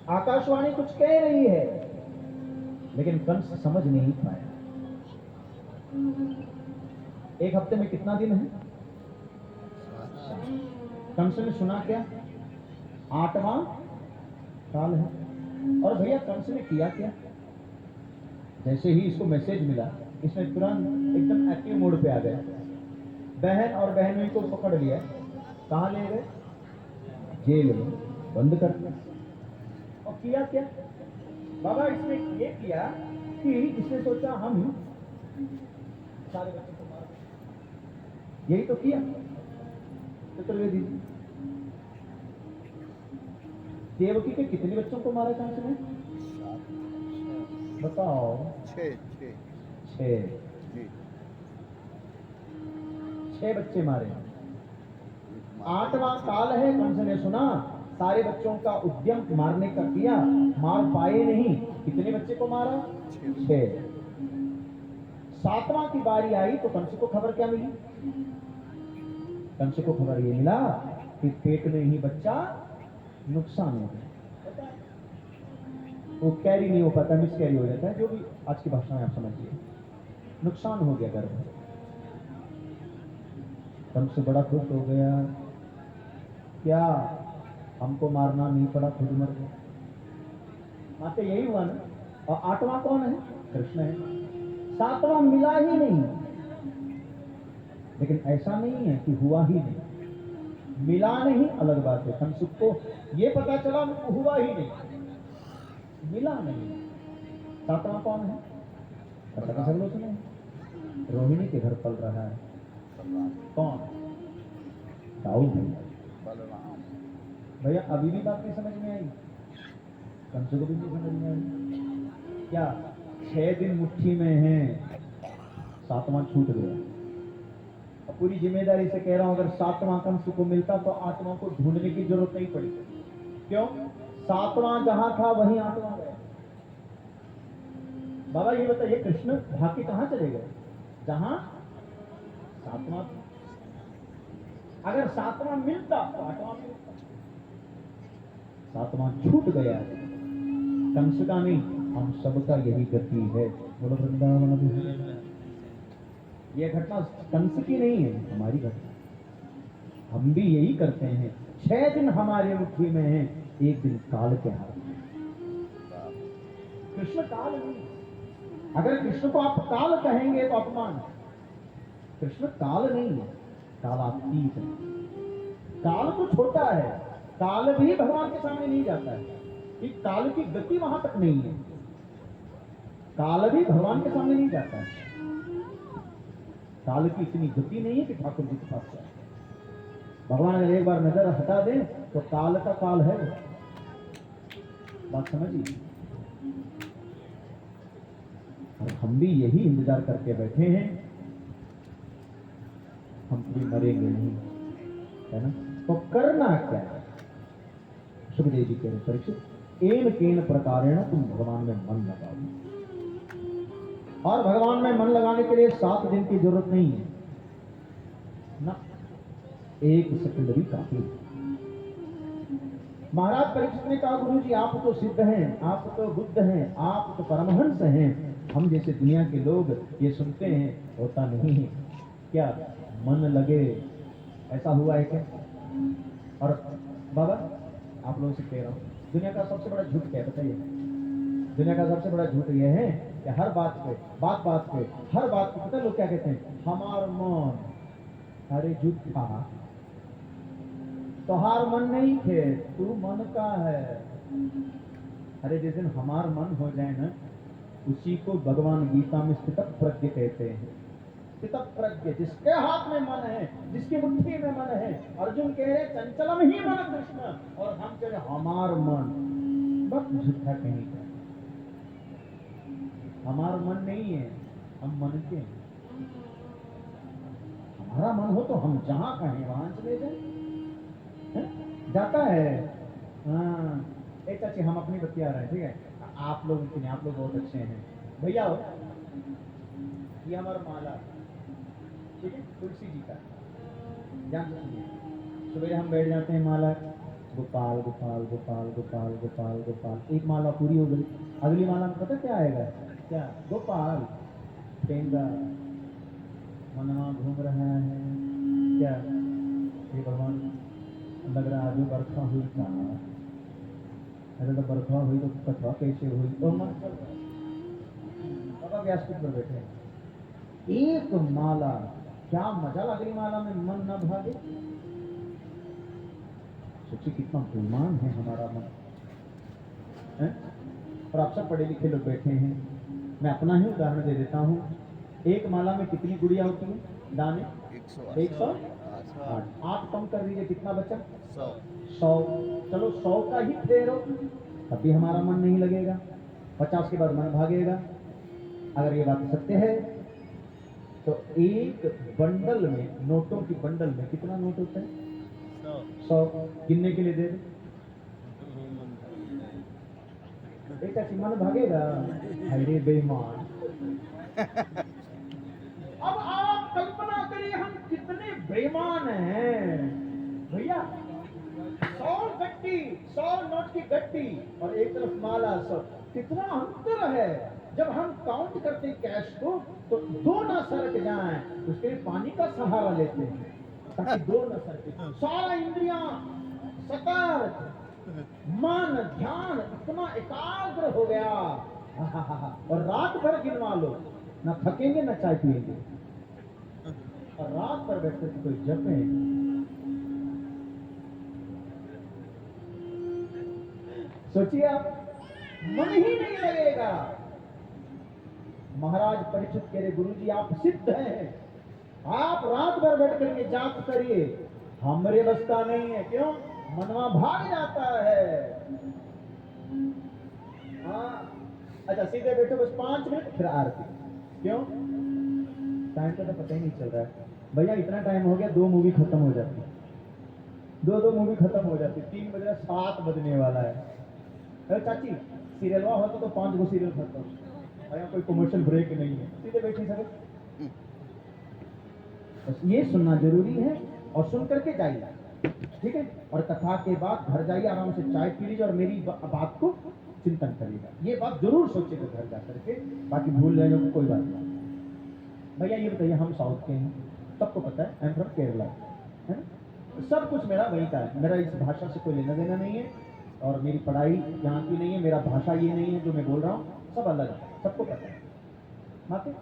आकाशवाणी कुछ कह रही है, लेकिन कंस समझ नहीं पाया। एक हफ्ते में कितना दिन है? कंस ने सुना क्या? 8वां साल है। और भैया कंस ने किया क्या? जैसे ही इसको मैसेज मिला, इसने तुरंत एकदम एक्टिव मोड पे आ गया। बहन और बहनोई को पकड़ लिया। कहां ले गए? जेल में बंद कर दिया। और किया क्या बाबा? इसने ये किया कि इसने सोचा हम सारे बच्चों को मार दें। यही तो किया चतुर्वेदी जी। देवकी के कितने बच्चों को मारा कंस ने? बताओ। 6 बच्चे मारे। 8वां काल है। कंस ने सुना, सारे बच्चों का उद्यम मारने का किया, मार पाए नहीं। कितने बच्चे को मारा? 6। 7वां की बारी आई तो कंस को खबर क्या मिली? कंस को खबर ये मिला कि पेट में ही बच्चा नुकसान हो गया। वो कैरी नहीं हो पाता, मिस कैरी हो जाता है, जो भी आज की भाषा में आप समझिए। नुकसान हो गया गर्भ। कंस बड़ा खुश हो गया। क्या हमको मारना नहीं पड़ा, खुद मर गया। माते यही हुआ ना। और 8वां कौन है? कृष्ण है। 7वां मिला ही नहीं। लेकिन ऐसा नहीं है कि हुआ ही नहीं। मिला नहीं अलग बात है। कंस को ये पता चला हुआ ही नहीं, मिला नहीं। 7वां कौन है? पता सब लोग सुने। रोहिणी के घर पल रहा है। कौन? दाऊ भैया। भैया अभी भी बात नहीं समझ में आई? कंस को भी नहीं समझ में आई। क्या 6 दिन मुट्ठी में है, 7वां छूट गया। अब पूरी जिम्मेदारी से कह रहा हूं, अगर 7वां कंस को मिलता तो 8वां को ढूंढने की जरूरत नहीं पड़ी। क्यों? 7वां जहां था वहीं 8वां गया। बाबा ये बताइए, कृष्ण भाग के कहां चले गए? जहां 7वां। अगर 7वां मिलता तो 8वां मिलता। 7वां छूट गया। कंस का नहीं, हम सबका यही गति है। बोलो वृंदावन। यह घटना कंस की नहीं है, हमारी घटना। हम भी यही करते हैं। 6 दिन हमारे मुट्ठी में है, एक दिन काल के हाथ में। कृष्ण काल नहीं। अगर कृष्ण को आप काल कहेंगे तो अपमान है। कृष्ण काल नहीं है, कालातीत है। काल तो छोटा है, काल भी भगवान के सामने नहीं जाता है कि काल की गति वहां तक नहीं है। काल भी भगवान के सामने नहीं जाता है। काल की इतनी गति नहीं है कि ठाकुर जी के पास जाए। भगवान अगर एक बार नजर हटा दें तो काल का काल है। बात समझिए। और हम भी यही इंतजार करके बैठे हैं, हम भी मरेंगे नहीं, है ना? तो करना क्या है? सुखदेव जी कह रहे, परीक्षित एन केन प्रकारेण तुम भगवान में मन लगाओ। और भगवान में मन लगाने के लिए 7 दिन की जरूरत नहीं है ना, 1 सेकंड भी काफी है। महाराज परीक्षित ने कहा, गुरु जी आप तो सिद्ध हैं, आप तो बुद्ध हैं, आप तो परमहंस हैं, हम जैसे दुनिया के लोग ये सुनते हैं, होता नहीं है। क्या मन लगे ऐसा हुआ है क्या? और बाबा आप लोगों से कह रहा हूं, दुनिया का सबसे बड़ा झूठ क्या है बताइए? दुनिया का सबसे बड़ा झूठ यह है कि हर बात पे बात पे हर बात पे पता लोग क्या कहते हैं? हमार मन। अरे झूठा, तोहार मन नहीं थे, तू मन का है। अरे जिस दिन हमार मन हो जाए ना, उसी को भगवान गीता में स्थित प्रज्ञ कहते हैं। स्थित प्रज्ञ, जिसके हाथ में मन है, जिसकी मुट्ठी में मन है। अर्जुन कह रहे चंचलम ही मन कृष्ण, और हम कह रहे हमार मन। बस झूठा कहीं का, हमार मन नहीं है, हम मन के हैं। हमारा मन हो तो हम जहां कहें वहां चले जाए। जाता है। हाँ एक चाची, हम अपनी बतिया रहे हैं, ठीक है? आप लोग की नहीं, आप लोग बहुत अच्छे हैं भैया। हो ये हमारा माला, ठीक है, तुलसी जी का। ध्यान से सुनिए। सुबह हम बैठ जाते हैं माला गोपाल गोपाल गोपाल गोपाल गोपाल गोपाल। एक माला पूरी हो गई, अगली माला में पता क्या आएगा? क्या? गोपाल टेंगा मनवा घूम रहा है। क्या ये भगवान? लग रहा है अभी बरखा हुई था, अरे तो बरखा हुई तो कथा कैसे हुई? तो मन चल रहा है। बाबा व्यासपीठ पर बैठे हैं, एक माला, क्या मजा अगली माला में मन न भागे। सोचिए कितना बेईमान है हमारा मन है? और आप सब पढ़े लिखे लोग बैठे हैं, मैं अपना ही उदाहरण दे देता हूँ। एक माला में कितनी गुड़िया होती है? दाने 108। 8 कम कर दीजिए, कितना बचा? 100। चलो 100 का ही फेरो, तब भी हमारा मन नहीं लगेगा। 50 के बाद मन भागेगा। अगर ये बात सत्य है तो एक बंडल में, नोटों की बंडल में कितना नोट होता है? 100। गिनने के लिए दे दो। एक ऐसी मन भागेगा? अरे बेईमान। अब आप कल्पना करिए हम कितने बेईमान हैं भैया। 100 गट्टी, 100 नोट की गट्टी और एक तरफ माला 100, कितना अंतर है। जब हम काउंट करते हैं कैश को तो दो ना सरक जाएं, उसके लिए पानी का सहारा लेते हैं ताकि दो ना सरके। सारा इंद्रियां सतर्क, मन ध्यान इतना एकाग्र हो गया। और रात भर गिनवा लो, ना थकेंगे ना चाय पिएंगे। और रात भर बैठ कर कोई जपे, सोचिए आप, मन ही नहीं लगेगा। महाराज परीक्षित कह रहे, गुरु जी आप सिद्ध हैं, आप रात भर बैठ करके जाप करिए, हमारे बस का नहीं है। क्यों? मनवा भाग जाता है। हाँ अच्छा, सीधे बैठो बस 5 मिनट फिर आरती। क्यों? टाइम का तो पता ही नहीं चल रहा है भैया। इतना टाइम हो गया, 2 मूवी खत्म हो जाती, 2 मूवी खत्म हो जाती, 3 बज रहा, 7 बजने वाला है। अरे चाची सीरियलवा होता तो 5 गो सीरियल खत्म, और यहाँ कोई कमर्शियल ब्रेक नहीं है, सीधे बैठे सके। बस ये सुनना जरूरी है और सुन करके जाइए, ठीक है। और कथा के बाद घर जाइए, आराम से चाय पी लीजिए और मेरी बात को चिंतन करिएगा। ये बात जरूर सोचिएगा घर जा करके, बाकी भूल जाएगा तो कोई बात नहीं। भैया ये बताइए, हम साउथ के हैं, सबको पता है, आई एम फ्रॉम केरला, है ना? सब कुछ मेरा वहीं का है, मेरा इस भाषा से कोई लेना देना नहीं है, और मेरी पढ़ाई यहाँ की नहीं है, मेरा भाषा ये नहीं है जो मैं बोल रहा हूँ, सब अलग है, सबको पता है। माते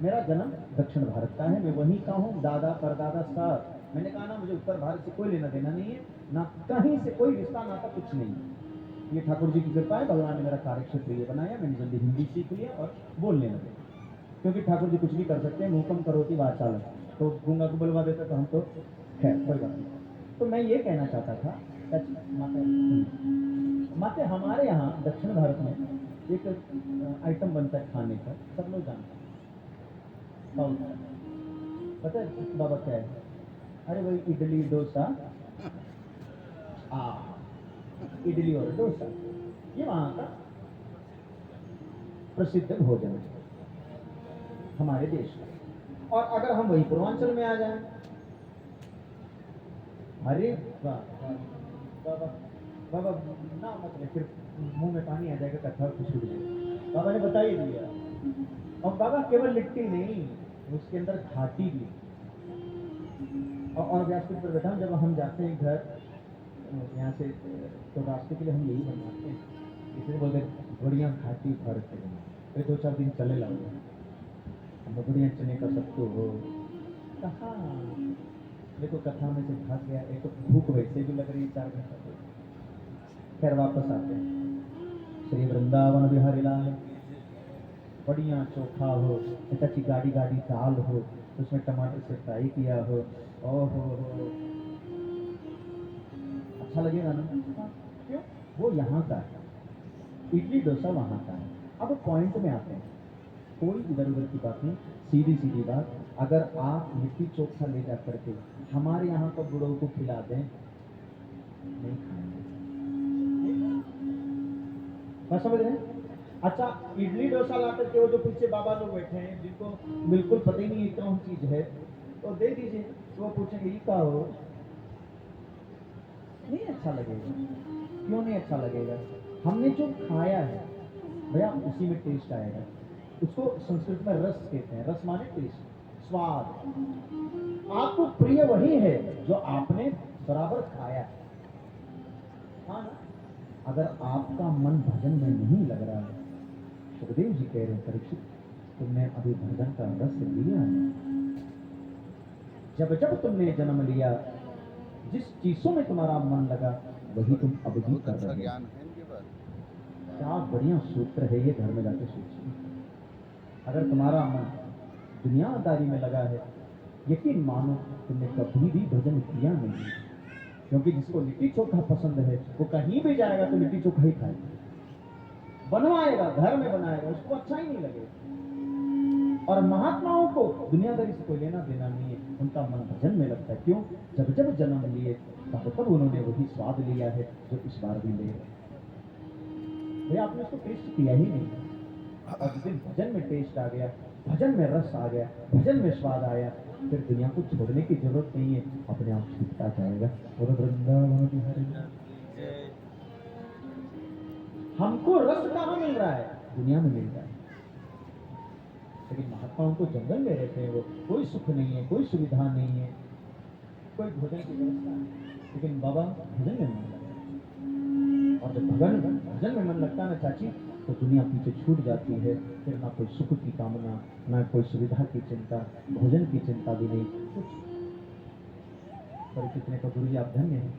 मेरा जन्म दक्षिण भारत का है, मैं वहीं का हूँ, दादा परदादा सब। मैंने कहा ना, मुझे उत्तर भारत से कोई लेना देना नहीं है, ना कहीं से कोई रिश्ता नाता कुछ नहीं है। ये ठाकुर जी की कृपा है, भगवान ने मेरा कार्यक्षेत्र ये बनाया, मैंने जल्दी हिंदी सीख लिया और बोलने लगे, क्योंकि ठाकुर जी कुछ भी कर सकते हैं, मुकम करोति वाचालम, तो गूंगा को बुलवा देता तो हम तो खैर कोई बात नहीं। तो मैं ये कहना चाहता था, माते हमारे यहाँ दक्षिण भारत में एक आइटम बनता है खाने का, सब लोग जानते हैं, पता है बाबा क्या है? अरे भाई इडली डोसा, इडली और डोसा, ये वहां का प्रसिद्ध भोजन है हमारे देश का। और अगर हम वही पूर्वांचल में आ जाएं, अरे बाबा बाबा ना मतलब फिर मुंह में पानी आ जाएगा, कथा कुछ छूट जाएगा। बाबा ने बता ही दिया। और बाबा केवल लिट्टी नहीं, उसके अंदर घाटी भी। और व्यासपीठ पर बैठा, जब हम जाते हैं घर यहाँ से तो रास्ते के लिए हम यही बनवाते हैं, इसलिए बोलते बढ़िया घाटी भर के फिर 2-4 दिन चले लाओगे, हम बढ़िया चने का सत्तू हो। कहाँ देखो कथा में से भाग गया, एक तो भूख वैसे भी लग रही है 4 घंटा। फिर वापस आते हैं, श्री वृंदावन बिहारी लाल, बढ़िया चोखा हो, एक अच्छी गाढ़ी गाढ़ी दाल हो, उसमें टमाटर से फ्राई किया हो, ओहो अच्छा लगेगा ना? क्यों? वो यहाँ का है, इडली डोसा वहाँ का है। अब पॉइंट में आते हैं, कोई इधर उधर की बात नहीं, सीधी सीधी बात, अगर आप लिट्टी चोखा ले जा करके हमारे यहाँ को बुढ़ों को खिला दें, नहीं खाएंगे, बस समझ रहे हैं? अच्छा इडली डोसा ला करके वो जो पीछे बाबा लोग बैठे हैं, जिनको बिल्कुल पता ही नहीं कौन चीज है, तो दे दीजिए, तो वो पूछेंगे ये क्या हो, नहीं अच्छा लगेगा। क्यों नहीं अच्छा लगेगा? हमने जो खाया है भैया उसी में टेस्ट आएगा। उसको संस्कृत में रस कहते हैं। रस माने टेस्ट, स्वाद। आपको प्रिय वही है जो आपने बराबर खाया है। हाँ ना? अगर आपका मन भजन में नहीं लग रहा है, सुखदेव जी कह रहे हैं परीक्षित तुमने अभी भजन का रस लिया है। जब जब तुमने जन्म लिया, जिस चीजों में तुम्हारा मन लगा वही तुम अब भी कर रहे हो। क्या बढ़िया सूत्र है ये, घर में जाके सोचिए। अगर तुम्हारा मन दुनियादारी में लगा है, यकीन मानो तुमने कभी भी भजन किया नहीं। क्योंकि जिसको लिट्टी चोखा पसंद है वो कहीं भी जाएगा तो लिट्टी चोखा ही खाएगा, बनवाएगा, घर में बनाएगा, उसको अच्छा ही नहीं लगेगा। और महात्माओं को दुनियादारी से कोई लेना देना नहीं है, उनका मन भजन में लगता है। क्यों? जब जब जन्म लिए तब उन्होंने वही स्वाद लिया है जो इस बार भी ले। भैया आपने उसको टेस्ट किया ही नहीं, और जिस दिन भजन में टेस्ट आ गया, भजन में रस आ गया, भजन में स्वाद आया, फिर दुनिया को छोड़ने की जरूरत नहीं है, अपने आप छूटता जाएगा। और वृंदावन बिहारी हमको रस कहाँ मिल रहा है? दुनिया में मिल रहा है। लेकिन महात्माओं को जंगल में रहते हैं, वो कोई सुख नहीं है, कोई सुविधा नहीं है, कोई भोजन की व्यवस्था नहीं, लेकिन बाबा भजन में मन लगता है। और जब भजन में मन लगता है ना चाची, तो दुनिया पीछे छूट जाती है। फिर ना कोई सुख की कामना, ना कोई सुविधा की चिंता, भोजन की चिंता भी नहीं, कुछ। पर कितने का गुरु जी आप धन्य हैं।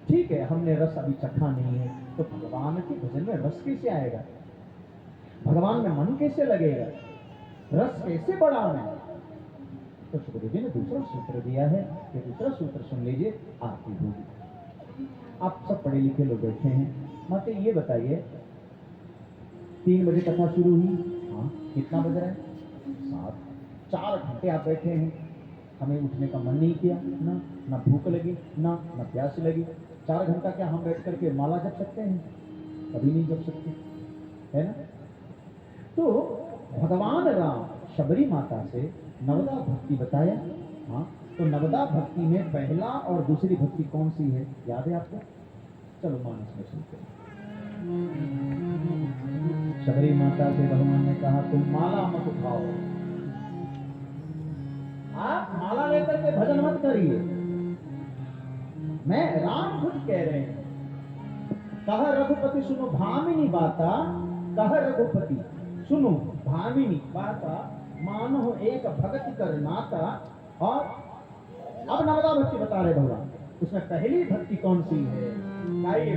ठीक है, हमने रस अभी चखा नहीं है, तो भगवान के भजन में रस कैसे आएगा? भगवान में मन कैसे लगेगा? रस कैसे बढ़ाना है? तो सुखदेव जी ने दूसरा सूत्र दिया है। ये दूसरा सूत्र सुन लीजिए, आरती होगी। आप सब पढ़े लिखे लोग बैठे हैं, माते ये बताइए 3 बजे कथा शुरू हुई, हाँ कितना बज रहा है? 7। 4 घंटे आप बैठे हैं, हमें उठने का मन नहीं किया, ना भूख लगी, ना प्यास लगी। 4 घंटा क्या हम बैठ करके माला जप सकते हैं? कभी नहीं जप सकते, है ना? तो भगवान राम शबरी माता से नवदा भक्ति बताया। हाँ, तो नवदा भक्ति में पहला और दूसरी भक्ति कौन सी है, याद है आपको? चलो मानस में सुनते हैं। शबरी माता से भगवान ने कहा तुम माला मत उठाओ, आप माला लेकर के भजन मत करिए, मैं राम खुद कह रहे हैं। कह रघुपति सुनो भामिनी बाता, कह रघुपति सुनो भामिनी बाता, मानो एक भक्ति कर नाता। और अब नवदा भक्ति बता रहे भगवान, उसमें पहली भक्ति कौन सी है? गाइए